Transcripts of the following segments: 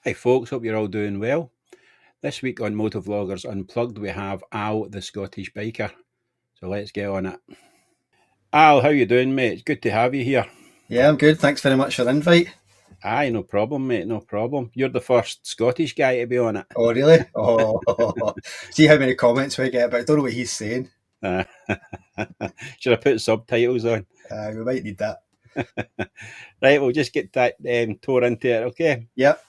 Hi folks, hope you're all doing well. This week on Motovloggers Unplugged we have Al the Scottish biker. So let's get on it. Al, how you doing, mate? It's good to have you here. Yeah, I'm good. Thanks very much for the invite. Aye, no problem, mate, no problem. You're the first Scottish guy to be on it. Oh, really? Oh, see how many comments we get, but I don't know what he's saying. Should I put subtitles on? We might need that. Right, we'll just get that tore into it, okay? Yep.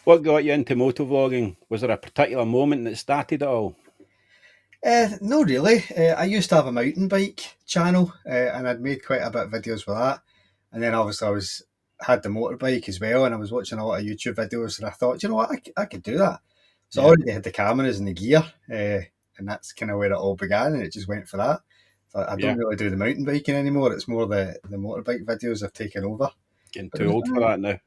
What got you into motovlogging? Was there a particular moment that started it all? No, really. I used to have a mountain bike channel, and I'd made quite a bit of videos with that. And then obviously had the motorbike as well, and I was watching a lot of YouTube videos, and I thought, you know what, I could do that. So I Yeah. already had the cameras and the gear, and that's kind of where it all began, and it just went for that. So I Yeah. don't really do the mountain biking anymore. It's more the motorbike videos I've taken over. Getting But too old for that now.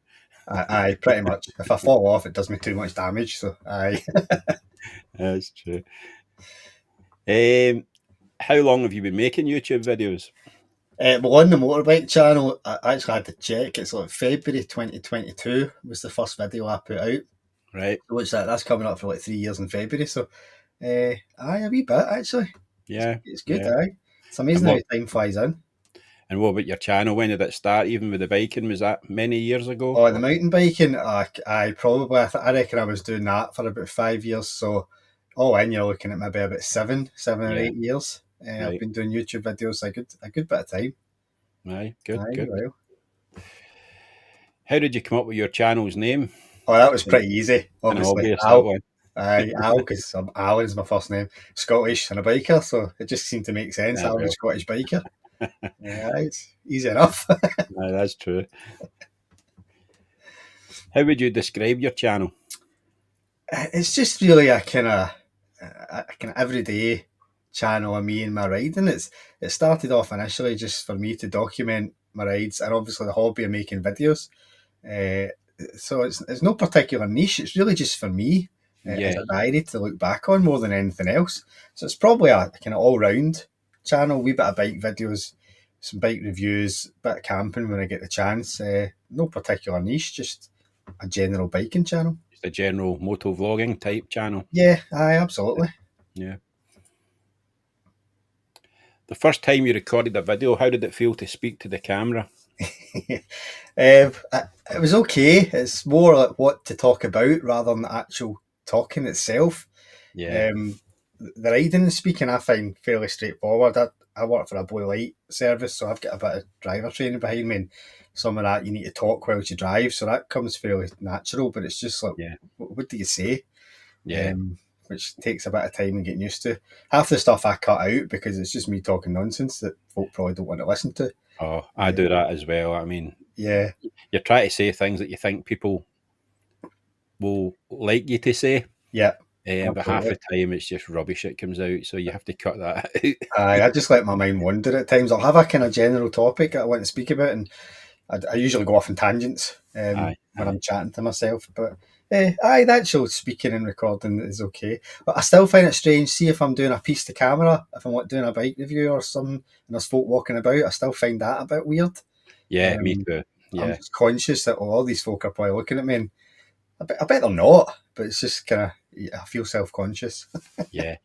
Aye, pretty much. If I fall off, it does me too much damage. So, aye. That's true. How long have you been making YouTube videos? Well, on the motorbike channel, I actually had to check. It's like February 2022 was the first video I put out. Right. Which that's coming up for like 3 years in February. So, aye, a wee bit actually. Yeah. It's good, Yeah. aye. It's amazing how time flies in. And what about your channel? When did it start? Even with the biking, was that many years ago? Oh, the mountain biking, I probably, I reckon I was doing that for about 5 years. So, all in, you're looking at maybe about seven or Yeah. 8 years. I've Right. been doing YouTube videos a good bit of time. Aye, good, Aye, good. well. How did you come up with your channel's name? Oh, that was pretty easy. An Obviously, obvious that Al. one. Aye, Al, because Alan is my first name. Scottish and a biker, so it just seemed to make sense. Ah, Al, the well. Scottish biker. Yeah, it's easy enough. Aye, that's true. How would you describe your channel? It's just really a kind of everyday channel of me and my riding. It started off initially just for me to document my rides and obviously the hobby of making videos. So it's no particular niche. It's really just for me Yeah. as a diary to look back on more than anything else. So it's probably a kind of all round channel. Wee bit of bike videos, some bike reviews, bit of camping when I get the chance. No particular niche, just a general biking channel. Just a general moto vlogging type channel. Yeah, aye, absolutely. Yeah. The first time you recorded a video, how did it feel to speak to the camera? It was okay. It's more like what to talk about rather than the actual talking itself. Yeah. The riding and speaking I find fairly straightforward. I work for a blue light service, so I've got a bit of driver training behind me, and some of that you need to talk while you drive, so that comes fairly natural. But it's just like, Yeah. what do you say? Yeah. Which takes a bit of time and getting used to. Half the stuff I cut out because it's just me talking nonsense that folk probably don't want to listen to. Oh, I do that as well. I mean, Yeah. you're trying to say things that you think people will like you to say. Yeah. But half the time it's just rubbish that comes out, so you have to cut that out. I just let my mind wander at times. I'll have a kind of general topic that I want to speak about, and I usually go off on tangents when I'm chatting to myself. But the actual speaking and recording is okay. But I still find it strange. See, if I'm doing a piece to camera, if I'm doing a bike review or something, and there's folk walking about, I still find that a bit weird. Yeah, me too. Yeah. I'm just conscious that all these folk are probably looking at me, and I bet they're not. But it's just kind of, I feel self-conscious. Yeah.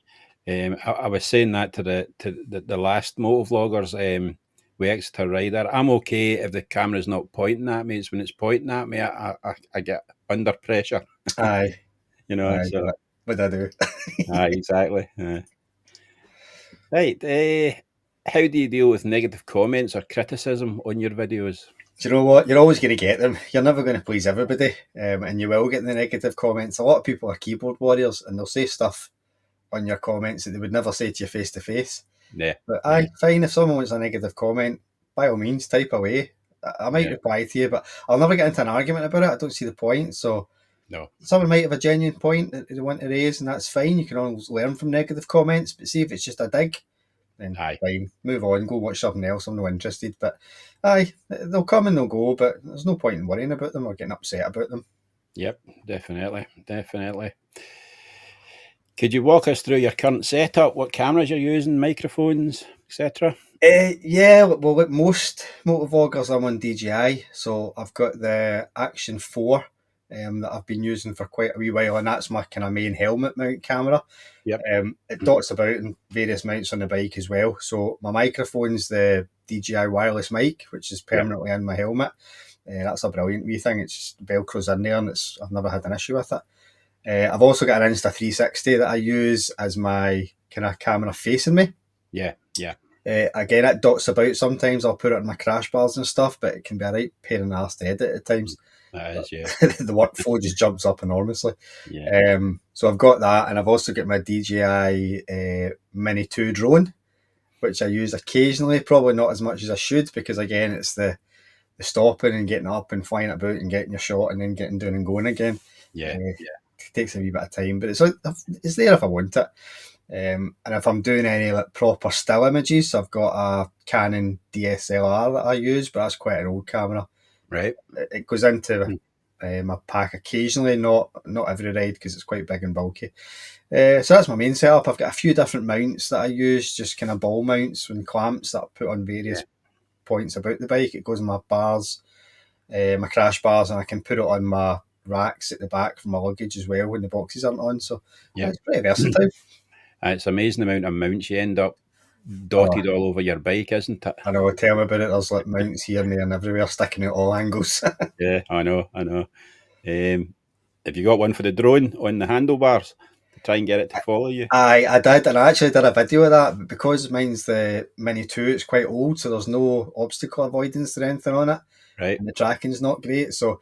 I was saying that to the last motovloggers with Exeter Rider. I'm okay if the camera's not pointing at me. It's when it's pointing at me, I get under pressure. Aye. You know, Aye, so what I do. aye, exactly. Right. How do you deal with negative comments or criticism on your videos? Do you know what? You're always going to get them. You're never going to please everybody, and you will get the negative comments. A lot of people are keyboard warriors, and they'll say stuff on your comments that they would never say to you face to face. Yeah. But aye, fine. If someone wants a negative comment, by all means, type away. I might reply to you, but I'll never get into an argument about it. I don't see the point. So No. someone might have a genuine point that they want to raise, and that's fine. You can always learn from negative comments. But see if it's just a dig, then fine, move on, go watch something else. I'm not interested. But aye, they'll come and they'll go, but there's no point in worrying about them or getting upset about them. Yep, definitely. Could you walk us through your current setup, what cameras you're using, microphones, etc.? Yeah, well, like most motovloggers, I'm on DJI, so I've got the Action 4 that I've been using for quite a wee while, and that's my kind of main helmet mount camera. Yep. It dots about in various mounts on the bike as well. So my microphone's the DJI wireless mic, which is permanently in my helmet. That's a brilliant wee thing. It's just Velcro's in there, and I've never had an issue with it. I've also got an Insta360 that I use as my kind of camera facing me. Yeah, yeah. Again, it dots about sometimes. I'll put it on my crash bars and stuff, but it can be a right pain in the arse to edit at times. That is, yeah. The workflow just jumps up enormously. Yeah. So I've got that, and I've also got my DJI Mini 2 drone, which I use occasionally, probably not as much as I should, because again, it's the stopping and getting up and flying about and getting your shot and then getting down and going again. Yeah, It takes a wee bit of time, but it's there if I want it. And if I'm doing any like proper still images, I've got a Canon DSLR that I use, but that's quite an old camera. right. It goes into my pack occasionally, not every ride because it's quite big and bulky. So that's my main setup. I've got a few different mounts that I use, just kind of ball mounts and clamps that I put on various points about the bike. It goes on my bars, my crash bars, and I can put it on my racks at the back for my luggage as well when the boxes aren't on. So it's pretty versatile. It's amazing the amount of mounts you end up dotted all over your bike, isn't it? I know, tell me about it. There's like mounts here and there and everywhere sticking out all angles. Yeah, I know. Have you got one for the drone on the handlebars to try and get it to follow you? I did, and I actually did a video of that, but because mine's the Mini 2, it's quite old, so there's no obstacle avoidance or anything on it. Right. And the tracking's not great, so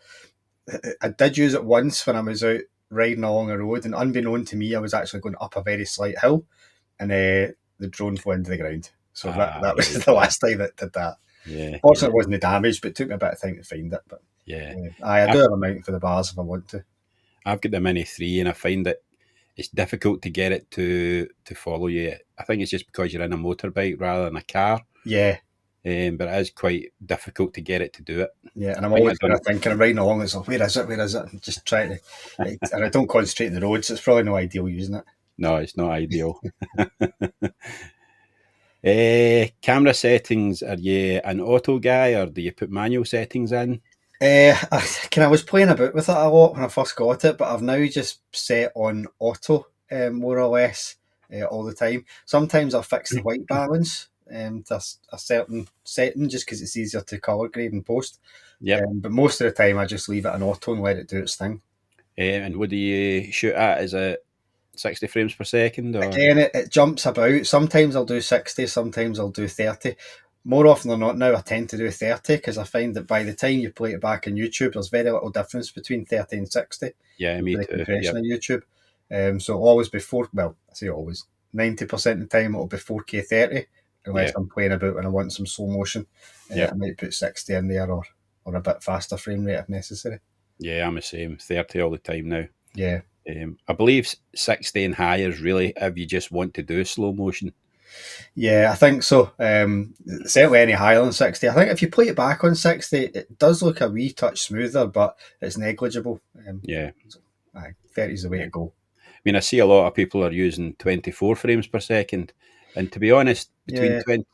I did use it once when I was out riding along a road, and unbeknown to me, I was actually going up a very slight hill, and the drone flew into the ground. So that was the last time it did that. Yeah. Fortunately, it wasn't damaged, but it took me a bit of time to find it. But I do have a mount for the bars if I want to. I've got the Mini 3, and I find that it's difficult to get it to follow you. I think it's just because you're in a motorbike rather than a car. Yeah. But it is quite difficult to get it to do it. Yeah, and I'm always kind of thinking, I'm riding along, it's like, where is it? And just trying to, and I don't concentrate on the roads, so it's probably no ideal using it. No, it's not ideal. Camera settings, are you an auto guy or do you put manual settings in? I was playing about with it a lot when I first got it, but I've now just set on auto more or less all the time. Sometimes I'll fix the white balance to a certain setting just because it's easier to colour grade and post. Yeah. But most of the time I just leave it on auto and let it do its thing. And what do you shoot at? Is it 60 frames per second? Or? Again, it jumps about. Sometimes I'll do 60, sometimes I'll do 30. More often than not now, I tend to do 30 because I find that by the time you play it back on YouTube, there's very little difference between 30 and 60. Yeah, me the too. Compression on YouTube. So always before, well, I say always, 90% of the time it'll be 4K 30, unless I'm playing about when I want some slow motion. I might put 60 in there or a bit faster frame rate if necessary. Yeah, I'm the same. 30 all the time now. Yeah. I believe 60 and higher is really if you just want to do slow motion. Yeah, I think so. Certainly any higher than 60. I think if you play it back on 60, it does look a wee touch smoother, but it's negligible. 30 is the way to go. I mean, I see a lot of people are using 24 frames per second. And to be honest, between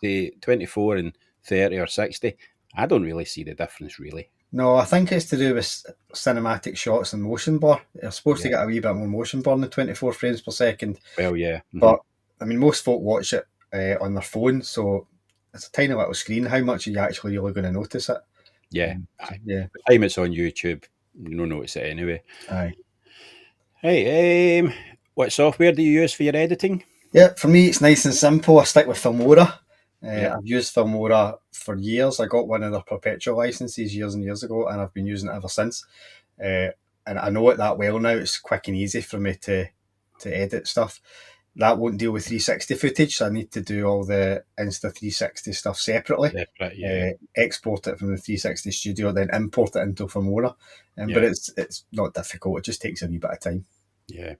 24 and 30 or 60, I don't really see the difference, really. No, I think it's to do with cinematic shots and motion blur. You're supposed to get a wee bit more motion blur than 24 frames per second. Well, yeah. Mm-hmm. But, I mean, most folk watch it on their phone, so it's a tiny little screen. How much are you actually really going to notice it? Yeah. By the time it's on YouTube, you don't notice it anyway. Aye. Hey, what software do you use for your editing? Yeah, for me, it's nice and simple. I stick with Filmora. I've used Filmora for years. I got one of their perpetual licenses years and years ago, and I've been using it ever since. And I know it that well now. It's quick and easy for me to edit stuff. That won't deal with 360 footage, so I need to do all the Insta360 stuff separately. Export it from the 360 studio, then import it into Filmora. But it's not difficult. It just takes a wee bit of time. Yeah,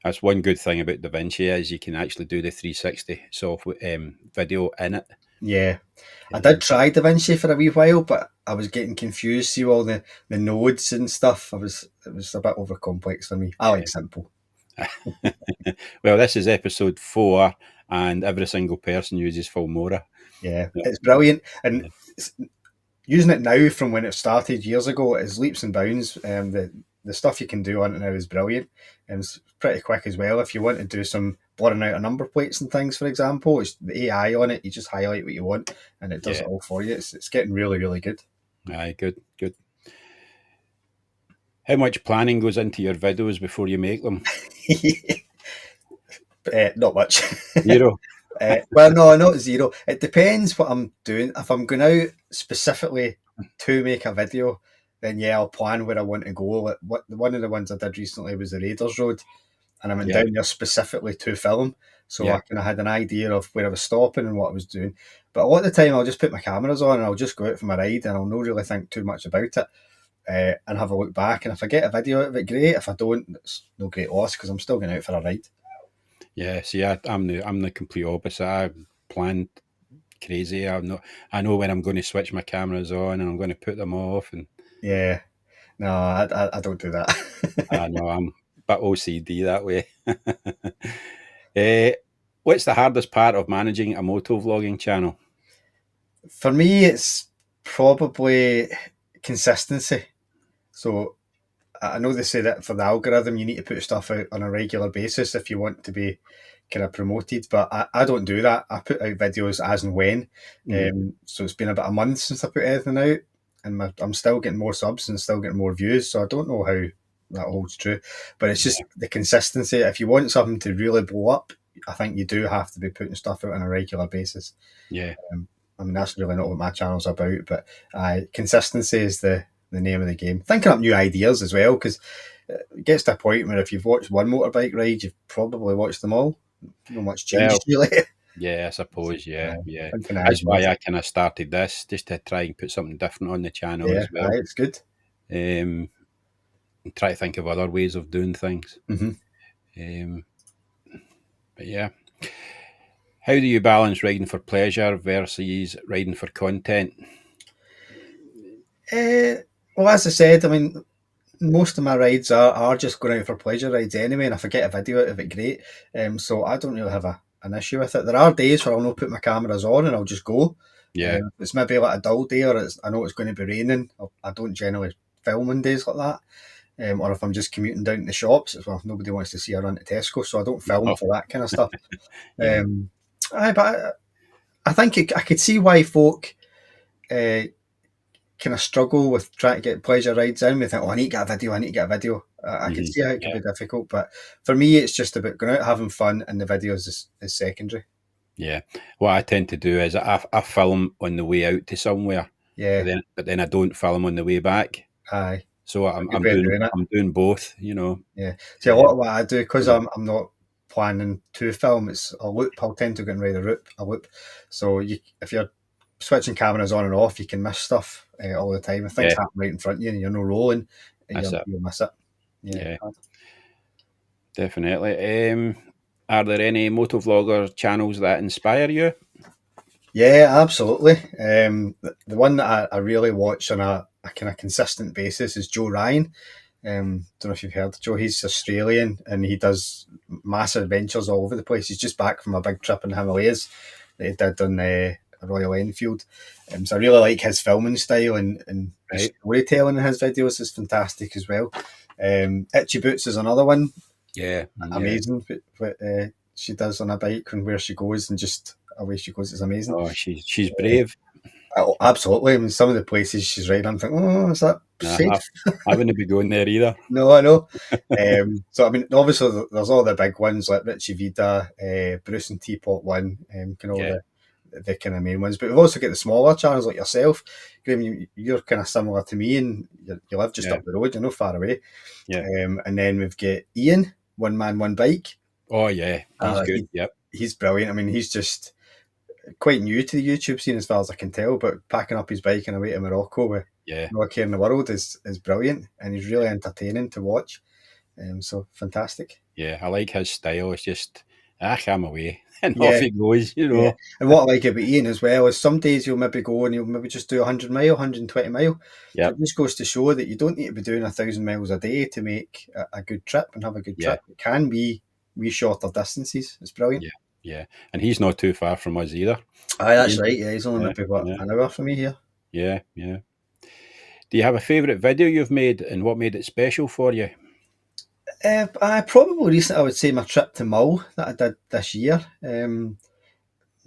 that's one good thing about DaVinci is you can actually do the 360 software video in it. Yeah, I did try DaVinci for a wee while, but I was getting confused. See all the nodes and stuff. It was a bit over complex for me. I like simple. Well, this is episode 4, and every single person uses Filmora. Yeah, it's brilliant, and using it now from when it started years ago is leaps and bounds. The the stuff you can do on it now is brilliant, and it's pretty quick as well. If you want to do some blurring out of number plates and things, for example, it's the AI on it. You just highlight what you want, and it does Yeah. it all for you. It's getting really, really good. Aye, good, good. How much planning goes into your videos before you make them? Not much. Zero. Well, no, not zero. It depends what I'm doing. If I'm going out specifically to make a video, then yeah, I'll plan where I want to go. Like, one of the ones I did recently was the Raiders Road, and I went Yeah, down there specifically to film. So yeah, I kind of had an idea of where I was stopping and what I was doing. But a lot of the time, I'll just put my cameras on and I'll just go out for my ride, and I'll not really think too much about it. And have a look back. And if I get a video out of it, great. If I don't, it's no great loss because I'm still going out for a ride. yeah. See, I'm the complete opposite. I planned crazy. I know when I'm going to switch my cameras on and I'm going to put them off, and Yeah, no, I don't do I that. know I'm a bit OCD that way. Eh, what's the hardest part of managing a motovlogging channel? For me, it's probably consistency. So I know they say that for the algorithm, you need to put stuff out on a regular basis if you want to be kind of promoted. But I don't do that. I put out videos as and when. Mm, So it's been about a month since I put anything out, and I'm still getting more subs and still getting more views. So I don't know how that holds true. But it's yeah, just the consistency. If you want something to really blow up, I think you do have to be putting stuff out on a regular basis. yeah, Um, I mean, that's really not what my channel's about, but consistency is the name of the game. Thinking up new ideas as well, because it gets to a point where if you've watched one motorbike ride, you've probably watched them all. Not much well, changed really. yeah. I suppose, yeah, uh, yeah. thinking of That's why ideas. I kind of started this, just to try and put something different on the channel Yeah, as well. it's good. Um, and try to think of other ways of doing things. Mm-hmm. Um, but yeah, how do you balance riding for pleasure versus riding for content? Well, as I said, I mean, most of my rides are just going out for pleasure rides anyway, and if I get a video out of it, great. So I don't really have an issue with it. There are days where I'll not put my cameras on and I'll just go. Yeah, It's maybe like a dull day, or I know it's going to be raining. I don't generally film on days like that. Or if I'm just commuting down to the shops, well, nobody wants to see I run to Tesco, so I don't film no, for that kind of stuff. yeah, Um, but I think I could see why folk uh, kind of struggle with trying to get pleasure rides in. We think, oh, I need to get a video, I need to get a video. I could see how it could yeah, be difficult, but for me, it's just about going out, having fun, and the videos is secondary. yeah. What I tend to do is I film on the way out to somewhere, Yeah, but then I don't film on the way back. aye, So a good way of doing it. I'm doing both. You know. Yeah. See, a lot Um, of what I do, because I'm not planning to film, it's a loop. I'll tend to go and ride a loop. So if you're switching cameras on and off, you can miss stuff all the time. If things yeah, happen right in front of you and you're not rolling, that's it. you'll miss it. Yeah. Yeah, definitely. Are there any motovlogger channels that inspire you? Yeah, absolutely. The one that I really watch on a kind of consistent basis is Joe Ryan. Don't know if you've heard of Joe. He's Australian and he does massive adventures all over the place. He's just back from a big trip in the Himalayas that he did on Royal Enfield. So I really like his filming style, and the Right. storytelling in his videos is fantastic as well. Itchy Boots is another one. Yeah, yeah. Amazing what she does on a bike and where she goes, and just away she goes is amazing. Oh, she's brave. Oh, absolutely. I mean, some of the places she's riding, I'm thinking, oh, is that Nah, safe? I wouldn't be going there either. No, I know. So, I mean, obviously, there's all the big ones like Richie Vida, Bruce and Teapot One, kind of all Yeah, the kind of main ones. But we've also got the smaller channels like yourself. Graham, you're kind of similar to me, and you live just yeah, up the road. You're not far away. yeah. And then we've got Ian, One Man, One Bike. Oh, yeah. He's Uh, good. he, Yep. he's brilliant. I mean, he's just quite new to the YouTube scene as far as I can tell, but packing up his bike and away to Morocco with Yeah, no care in the world is brilliant, and he's really entertaining to watch. So fantastic. yeah. I like his style. It's just, I'm away, and off Yeah, he goes. You yeah. know. And what I like about Ian as well is some days you'll maybe go and you'll maybe just do 100 mile, 120 mile. So Yep. it just goes to show that you don't need to be doing 1,000 miles a day to make a good trip and have a good Yeah, trip. It can be wee shorter distances. It's brilliant. yeah, yeah. And he's not too far from us either. Aye, that's Ian. right. Yeah, he's only Yeah, maybe what yeah, an hour from me here. yeah, yeah. Do you have a favourite video you've made, and what made it special for you? I probably recently, I would say my trip to Mull that I did this year.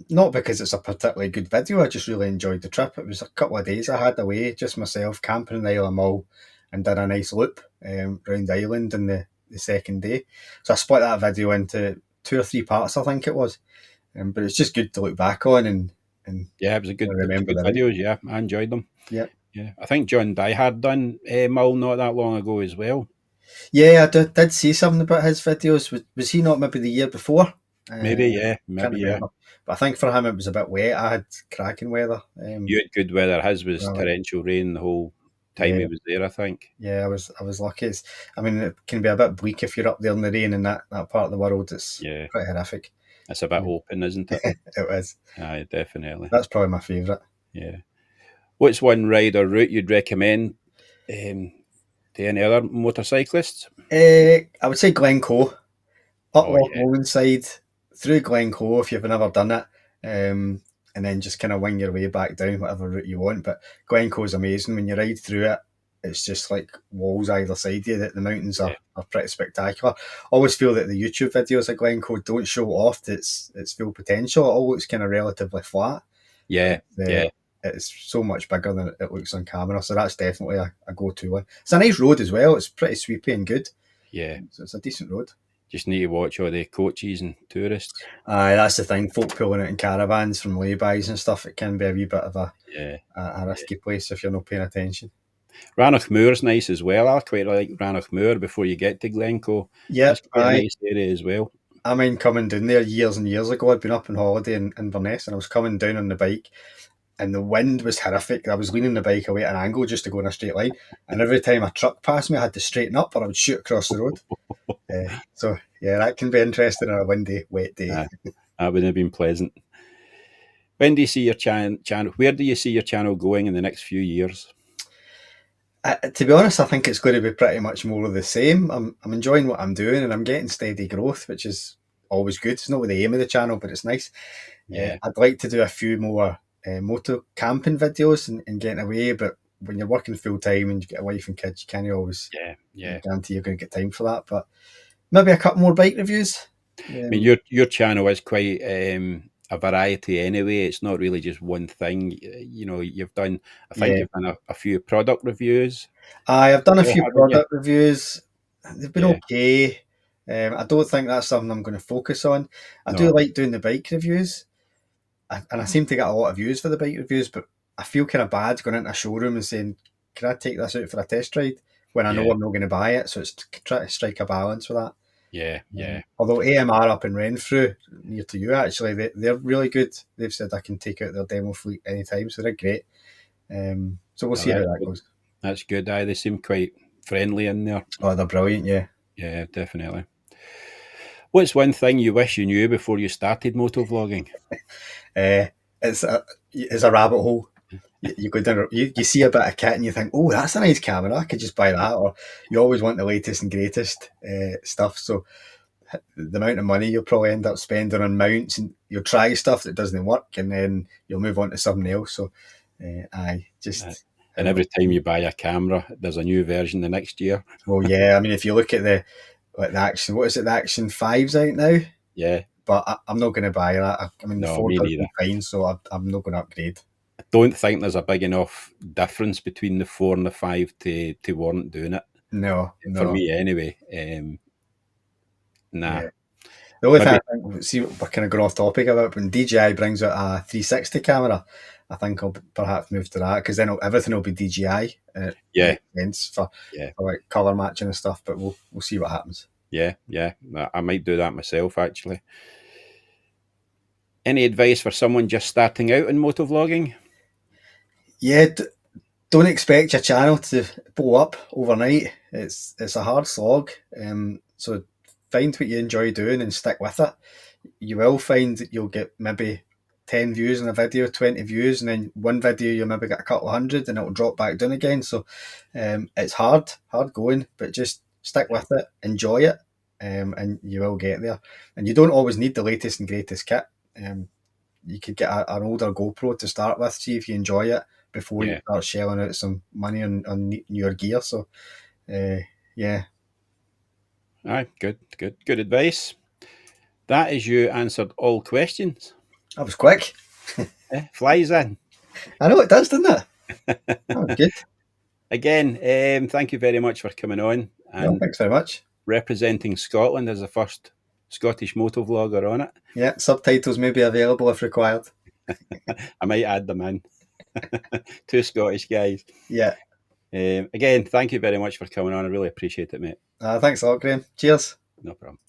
Not because it's a particularly good video, I just really enjoyed the trip. It was a couple of days I had away, just myself, camping in the Isle of Mull, and did a nice loop around the island in the second day. So I split that video into 2 or 3 parts, I think it was. But it's just good to look back on and Yeah, it was a good, it was remember good the night. videos. Yeah, I enjoyed them. Yeah. Yeah, I think John Dye had done Mull not that long ago as well. Yeah, I did see something about his videos. Was he not maybe the year before? Maybe, Uh, yeah, can't maybe, yeah. remember. But I think for him it was a bit wet. I had cracking weather. You had good weather. His was Well, torrential rain the whole time yeah, he was there, I think. yeah. I was lucky. I mean, it can be a bit bleak if you're up there in the rain in that part of the world. It's Yeah, pretty horrific. it's a bit open, isn't it? It is. Aye, definitely. That's probably my favourite. Yeah. What's one ride or route you'd recommend um, to any other motorcyclists? I would say Glencoe. Up Oh, Loch yeah, Lowenside, through Glencoe if you've never done it, and then just kind of wing your way back down whatever route you want. But Glencoe is amazing. When you ride through it, it's just like walls either side of you. That the mountains yeah, are pretty spectacular. I always feel that the YouTube videos of Glencoe don't show off its full potential. It all looks kind of relatively flat. yeah, Uh, yeah, it's so much bigger than it looks on camera, so that's definitely a go-to one. It's a nice road as well. It's pretty sweepy and good. yeah. So it's a decent road. Just need to watch all the coaches and tourists. Aye, that's the thing. Folk pulling out in caravans from laybys and stuff. It can be a wee bit of Yeah, a yeah. risky place if you're not paying attention. Rannoch Moor's nice as well. I quite like Rannoch Moor before you get to Glencoe. Yep, That's quite a aye. nice area as well. I mean, coming down there years and years ago, I'd been up on holiday in Inverness and I was coming down on the bike and the wind was horrific. I was leaning the bike away at an angle just to go in a straight line. And every time a truck passed me, I had to straighten up or I would shoot across the road. So, yeah, that can be interesting on a windy, wet day. That would have been pleasant. When do you see your channel? Where do you see your channel going in the next few years? To be honest, I think it's going to be pretty much more of the same. I'm enjoying what I'm doing and I'm getting steady growth, which is always good. It's not with the aim of the channel, but it's nice. Yeah, I'd like to do a few more moto camping videos and getting away, but when you're working full time and you get a wife and kids, you can't always yeah, yeah. guarantee you're going to get time for that. But maybe a couple more bike reviews. I mean, your channel is quite a variety anyway. It's not really just one thing. You know, you've done. I think Yeah, you've done a few product reviews. I've done a Well, few haven't you? product reviews. They've been Yeah. okay. I don't think that's something I'm going to focus on. I do No. like doing the bike reviews, and I seem to get a lot of views for the bike reviews, but I feel kind of bad going into a showroom and saying, "Can I take this out for a test ride?" when I know Yeah. I'm not going to buy it. So it's try to strike a balance with that. Yeah. Yeah. Although AMR up in Renfrew, near to you actually, they're really good. They've said I can take out their demo fleet anytime, so they're great. So we'll No, see how that's that good. goes. That's good. Aye, they seem quite friendly in there. Oh, they're brilliant, yeah. Yeah, definitely. What's one thing you wish you knew before you started motovlogging? Uh, it's a rabbit hole. You go down, you see a bit of kit and you think, oh, that's a nice camera. I could just buy that. Or you always want the latest and greatest stuff. So the amount of money you'll probably end up spending on mounts, and you'll try stuff that doesn't work, and then you'll move on to something else. So, I Uh, just and how much. every time you buy a camera, there's a new version the next year. Well, yeah. I mean, if you look at the action, what is it? The Action Five's out now, Yeah. but I'm not going to buy that. I mean, the No, four me does neither. be fine, so I'm not going to upgrade. I don't think there's a big enough difference between the 4 and the 5 to warrant doing it. No, For no. me, anyway. Nah. Yeah. The only thing Maybe. I think, see, we're kind of going off topic about when DJI brings out a 360 camera, I think I'll perhaps move to that because then everything will be DJI. It Yeah. makes sense for, Yeah. for like color matching and stuff, but we'll see what happens. Yeah. Yeah. I might do that myself, actually. Any advice for someone just starting out in motovlogging? Yeah, don't expect your channel to blow up overnight. It's a hard slog. So find what you enjoy doing and stick with it. You will find that you'll get maybe 10 views in a video, 20 views, and then one video you'll maybe get a couple of hundred and it'll drop back down again. So it's hard going, but just stick with it, enjoy it, and you will get there. And you don't always need the latest and greatest kit. You could get an older GoPro to start with, see if you enjoy it before you start shelling out some money on newer gear. So, yeah. Aye, good advice. That is you answered all questions. That was quick. Flies in. I know it does, doesn't it? Oh, good. Again, thank you very much for coming on and thanks very much. representing Scotland as the first Scottish motovlogger on it. Yeah, subtitles may be available if required. I might add them in. 2 Scottish guys. Yeah. Again, thank you very much for coming on. I really appreciate it, mate. Thanks a lot, Graham. Cheers. No problem.